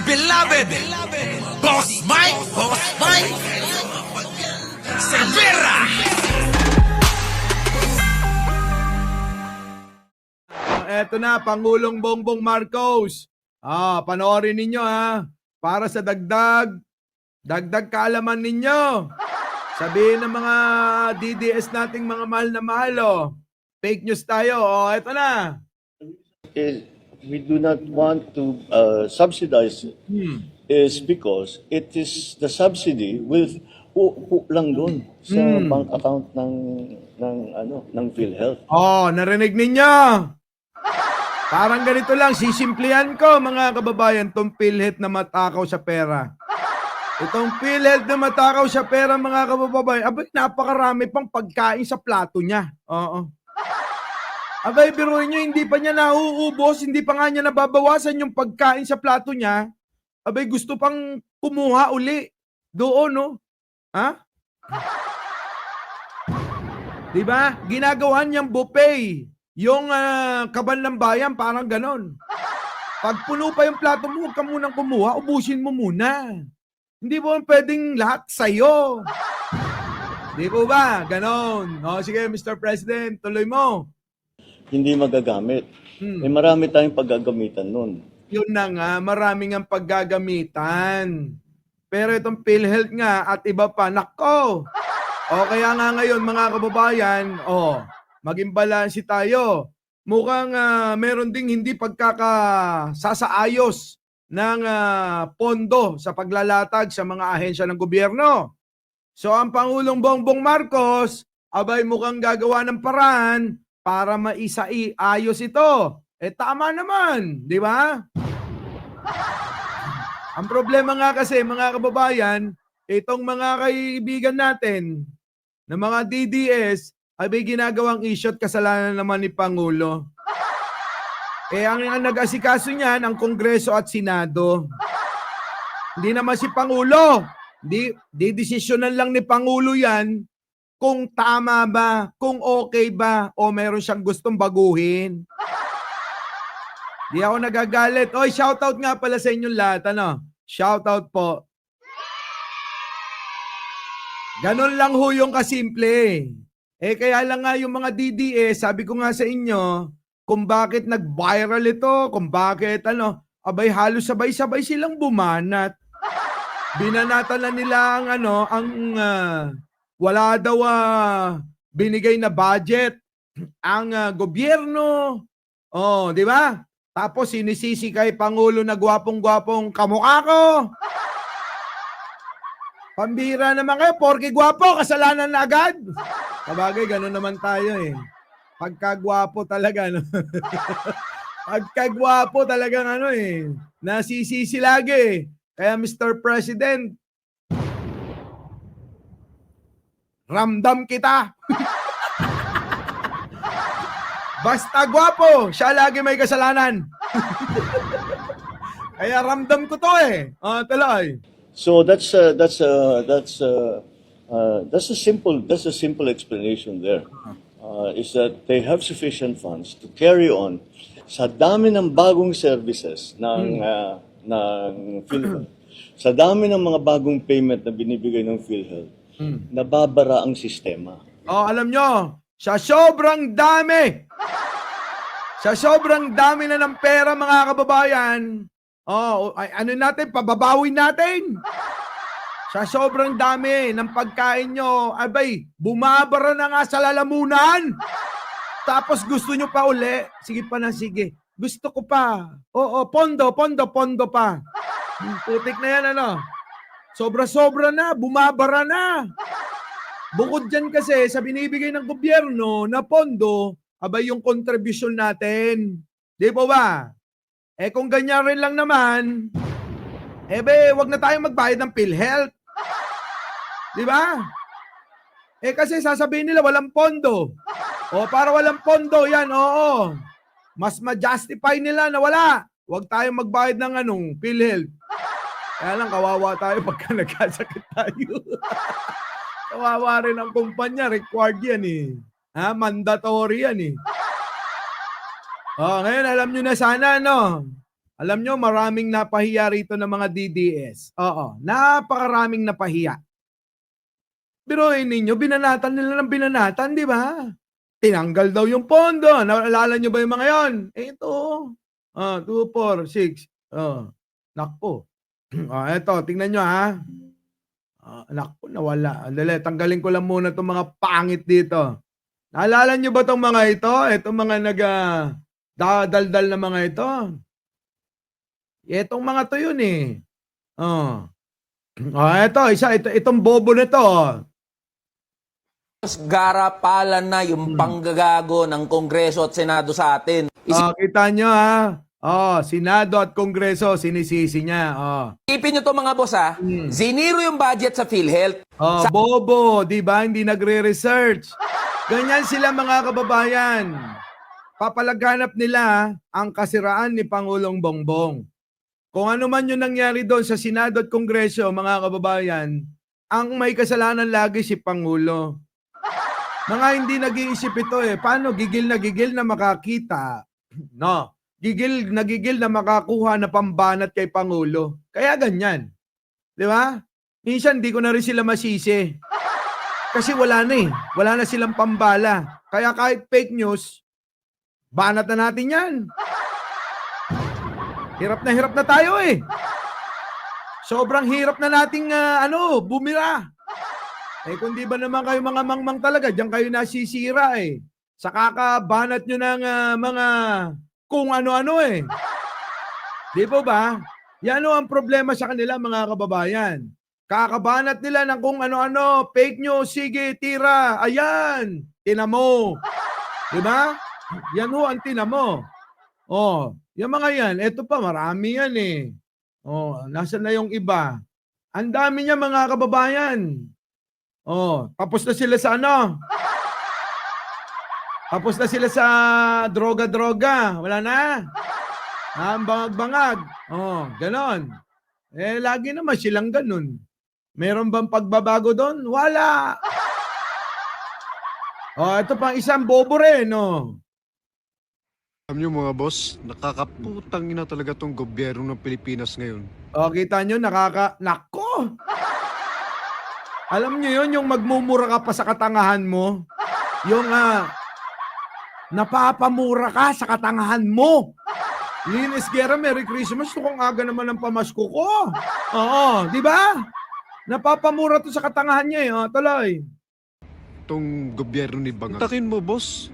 beloved Boss Mike Cervera. Eto na, Pangulong Bongbong Marcos. Panoorin ninyo para sa dagdag kaalaman ninyo. Sabihin ng mga DDS nating mga mahal na mahal, fake news tayo. Eto na. We do not want to subsidize it is because it is the subsidy with lang doon sa bank account ng PhilHealth. Narinig ninyo. Parang ganito lang, sisimplihan ko mga kababayan, tong PhilHealth na matakaw sa pera. Itong PhilHealth na matakaw sa pera mga kababayan, napakarami pang pagkain sa plato niya. Biruin nyo, hindi pa niya nauubos, hindi pa nga niya nababawasan yung pagkain sa plato niya. Gusto pang kumuha uli. Doon, no? Diba? Ginagawa niyang buffet. Yung kaban ng bayan, parang ganon. Pag puno pa yung plato mo, huwag ka munang kumuha, ubusin mo muna. Hindi mo pwedeng lahat sa'yo. Di po ba? Ganon. Sige, Mr. President, tuloy mo. Hindi magagamit. Marami tayong paggagamitan nun. Yun na nga, maraming ang paggagamitan. Pero itong PhilHealth nga at iba pa, nako. Kaya nga ngayon mga kababayan, maging balanse tayo. Mukhang meron ding hindi pagkakasasaayos ng pondo sa paglalatag sa mga ahensya ng gobyerno. So ang Pangulong Bongbong Marcos, mukhang gagawa ng paraan para maisaiayos ito. Tama naman, di ba? Ang problema nga kasi mga kababayan, itong mga kaibigan natin na mga DDS ay ginagawang issue at kasalanan naman ni Pangulo. Ang nag-asikaso niyan ang Kongreso at Senado. Hindi naman si Pangulo. Didesisyonan lang ni Pangulo yan kung tama ba, kung okay ba, o meron siyang gustong baguhin. Di ako nagagalit. Shoutout nga pala sa inyong lahat. Shoutout po. Ganon lang ho yung kasimple. Kaya lang nga yung mga DDS, sabi ko nga sa inyo, kung bakit nag-viral ito, kung bakit halos sabay-sabay silang bumanat. Binanatan na nila ang wala daw binigay na budget ang gobyerno. Di ba? Tapos sinisisi kay Pangulo na gwapong-gwapong kamukha ko. Pambira naman kayo, porke gwapo, kasalanan na agad. Sabagay, gano'n naman tayo Pagkagwapo talaga, Pagkagwapo talagang nasisisi lagi. Kaya Mr. President, ramdam kita. Basta gwapo, siya lagi may kasalanan. Kaya ramdam ko to tuloy. So that's a simple explanation there. Is that they have sufficient funds to carry on sa dami ng bagong services ng PhilHealth. Sa dami ng mga bagong payment na binibigay ng PhilHealth, nababara ang sistema. Alam nyo, sa sobrang dami na ng pera mga kababayan, pababawin natin. Sa sobrang dami ng pagkain nyo, bumabara na nga sa lalamunan. Tapos gusto nyo pa uli, sige pa na sige. Gusto ko pa. Pondo pa. Putik na yan, Sobra-sobra na, bumabara na. Bukod dyan kasi sa binibigay ng gobyerno na pondo, yung contribution natin. Di po ba? Kung ganyan rin lang naman, wag na tayong magbayad ng PhilHealth. Di ba? Kasi sasabihin nila walang pondo. Para walang pondo, yan, mas ma-justify nila na wala. Wag tayong magbayad ng PhilHealth. Kaya lang, kawawa tayo pagka nagkasakit tayo. Kawawa rin ang kumpanya, required yan Mandatory yan Ngayon, alam nyo na sana, Alam nyo, maraming napahiya rito ng mga DDS. Oo, napakaraming napahiya. Biruin ninyo, binanatan nila ng binanatan, di ba? Tinanggal daw yung pondo. Naalala nyo ba yung mga yon? Ito. 2, 4, 6. Nakpo. Eto, tingnan nyo ha. Nakpo, nawala. Andali, tanggalin ko lang muna itong mga pangit dito. Naalala nyo ba itong mga ito? Itong mga dadaldal na mga ito. Itong mga to yun eh. Itong bobo nito. Garapalan na yung panggagago ng Kongreso at Senado sa atin. Kita nyo ha. Senado at Kongreso, sinisisi niya. Isipin nyo to mga boss ha, ziniro yung budget sa PhilHealth. Bobo, di ba? Hindi nagre-research. Ganyan sila mga kababayan. Papalaganap nila ang kasiraan ni Pangulong Bongbong. Kung ano man yung nangyari doon sa Senado at Kongreso, mga kababayan, ang may kasalanan lagi si Pangulo. Mga hindi nag-iisip ito eh. Paano gigil na makakita? No. Gigil na makakuha na pambanat kay Pangulo. Kaya ganyan. Di ba? Minsan di ko na rin sila masisi. Kasi wala na eh. Wala na silang pambala. Kaya kahit fake news, banat na natin yan. Hirap na tayo eh. Sobrang hirap na nating bumira. Kung di ba naman kayo mga mangmang talaga, diyan kayo nasisira eh. Sa kakabanat nyo ng mga kung ano-ano eh. Di po ba? Yan ang problema sa kanila mga kababayan. Kakabanat nila ng kung ano-ano, fake news, sige, tira, ayan, tinamo. Di ba? Yan ang tinamo. Yung mga yan, eto pa, marami yan eh. Nasaan na yung iba? Ang dami niya mga kababayan. Tapos na sila sa ano? Tapos na sila sa droga-droga. Wala na. Ang bangag-bangag. Ganon. Lagi naman silang ganon. Meron bang pagbabago doon? Wala. Ito pang isang bobo rin, Alam niyo mga boss, nakakaputang ina talaga tong gobyerno ng Pilipinas ngayon. Kita nyo, Nako! Alam nyo yun, yung magmumura ka pa sa katangahan mo. Yung napapamura ka sa katangahan mo. Linis Guerra, Merry Christmas. Ito kung aga naman ang pamasko ko. Di ba? Napapamura to sa katangahan niya eh. Tuloy. Tong gobyerno ni Bangas. Takin mo boss,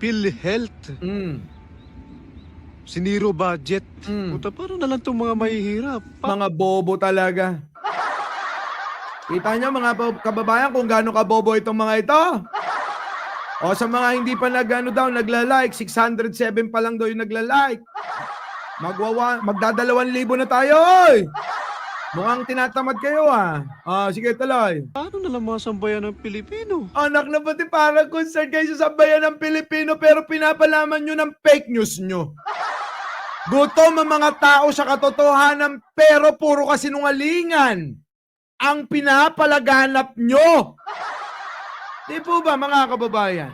PhilHealth, siniro budget. Puta, paano na lang tong mga mahihirap? Mga bobo talaga. Kita nyo mga kababayan kung gaano kabobo itong mga ito. Sa mga hindi pa nagla-like, 607 pa lang daw yung nagla-like. Magda2,000 na tayo, oy! Mukhang tinatamad kayo, sige, tuloy. Paano na lang mga sambayan ng Pilipino? Anak na pati parang concerned kayo sa sambayan ng Pilipino pero pinapalaman nyo ng fake news nyo. Gutom ang mga tao sa katotohanan pero puro kasinungalingan ang pinapalaganap nyo. Di po ba mga kababayan?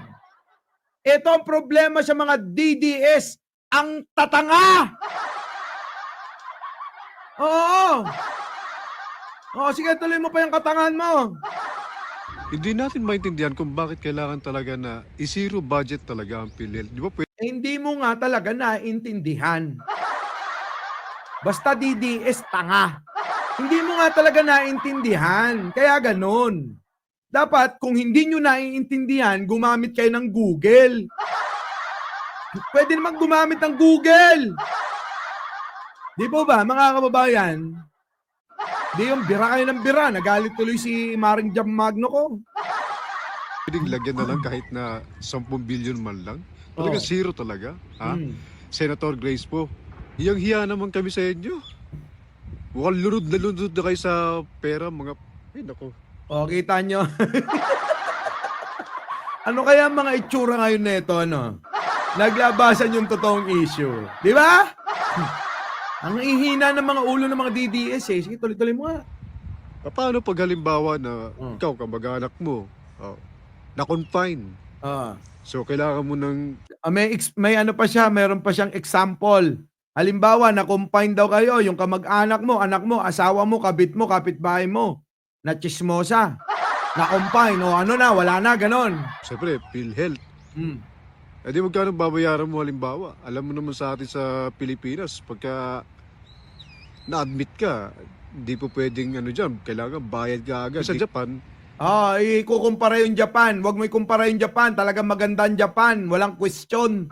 Ito ang problema sa mga DDS, ang tatanga. Sige, tuloy mo pa yung katangahan mo. Hindi natin maintindihan kung bakit kailangan talaga na isiro budget talaga ang PhilHealth. Di ba Hindi mo nga talaga naiintindihan. Basta DDS, tanga. Hindi mo nga talaga naiintindihan. Kaya ganun. Dapat, kung hindi nyo naiintindihan, gumamit kayo ng Google. Pwede naman gumamit ng Google. Di po ba, mga kababayan? Di yung bira kayo ng bira. Nagalit tuloy si Maring Jam Magno ko. pwedeng lagyan na lang kahit na 10 billion man lang? Talaga zero talaga. Senator Grace po, hiyang-hiya naman kami sa inyo. Mukhang lunod na kayo sa pera, mga... Ay, naku. Kita nyo. Ano kaya ang mga itsura ngayon nito, Naglabasan yung totoong issue. Di ba? Ang ihina ng mga ulo ng mga DDS eh. Sige, tuloy-tuloy mo nga. Paano pag halimbawa na ikaw, kamag-anak mo, na-confine? So, kailangan mo ng... May ano pa siya, meron pa siyang example. Halimbawa, na-confine daw kayo, yung kamag-anak mo, anak mo, asawa mo, kabit mo, kapitbahay mo, na chismosa, na-confine, o ano na, wala na, ganon. Siyempre, PhilHealth. Hmm. Eh di magkano babayaran mo halimbawa? Alam mo naman sa atin sa Pilipinas, pagka na-admit ka, di po pwedeng ano dyan, kailangan bayad ka agad. Sa Japan, Ikukumpara yung Japan. Huwag mo ikumpara yung Japan. Talagang maganda ang Japan. Walang question.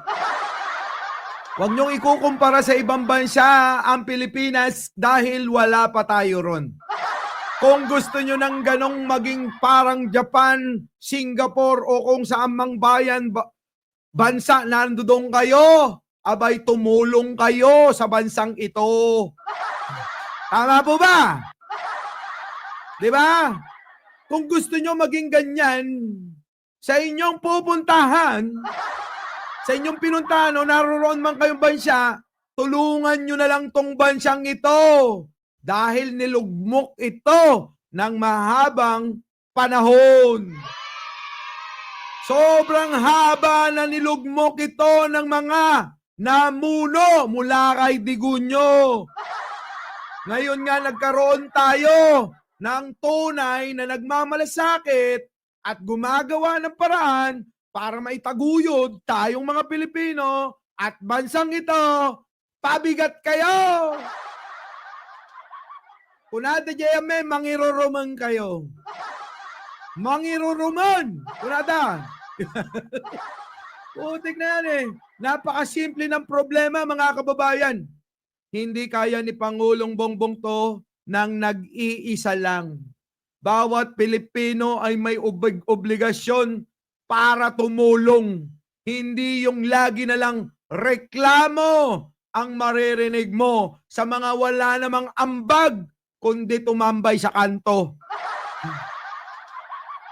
Huwag niyong ikukumpara sa ibang bansa ang Pilipinas dahil wala pa tayo ron. Kung gusto niyo ng ganong maging parang Japan, Singapore o kung saan mang bayan, bansa nandoon kayo, abay tumulong kayo sa bansang ito. Tama po ba? Di ba? Kung gusto nyo maging ganyan, sa inyong pupuntahan, sa inyong pinuntahan o naroon man kayong bansa, tulungan nyo na lang tong bansang ito dahil nilugmok ito ng mahabang panahon. Sobrang haba na nilugmok ito ng mga namuno mula kay Digunyo. Ngayon nga nagkaroon tayo ng tunay na nagmamalasakit at gumagawa ng paraan para maitaguyod tayong mga Pilipino at bansang ito, pabigat kayo! Kunada jayame, mangiruruman kayo. Mangiruruman! Kunada! Putik na yan eh. Napakasimple ng problema mga kababayan. Hindi kaya ni Pangulong Bongbong to nang nag-iisa lang. Bawat Pilipino ay may obligasyon para tumulong. Hindi yung lagi na lang reklamo ang maririnig mo sa mga wala namang ambag, kundi tumambay sa kanto.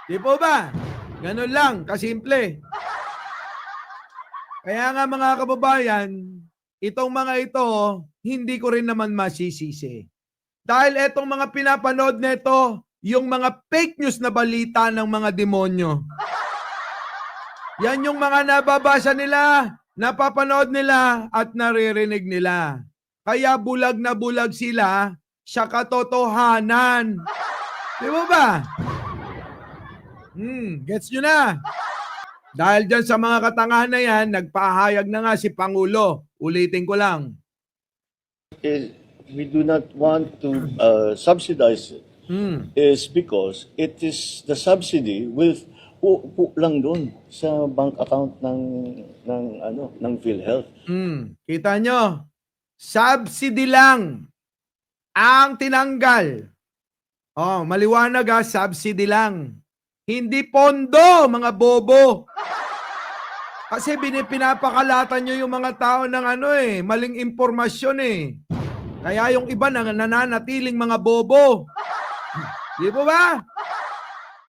Di po ba? Ganun lang, kasimple. Kaya nga mga kababayan, itong mga ito, hindi ko rin naman masisisi. Dahil etong mga pinapanood nito, yung mga fake news na balita ng mga demonyo. Yan yung mga nababasa nila, napapanood nila, at naririnig nila. Kaya bulag na bulag sila sa katotohanan. Di ba? Gets nyo na? Dahil dyan sa mga katangahan na yan, nagpahayag na nga si Pangulo. Ulitin ko lang. We do not want to subsidize it is because it is the subsidy will lang doon sa bank account ng PhilHealth. Kita nyo, subsidy lang ang tinanggal. Maliwanag subsidy lang. Hindi pondo, mga bobo. Kasi pinapakalatan nyo yung mga tao ng maling impormasyon eh. Kaya yung iba nananatiling mga bobo. Di po ba?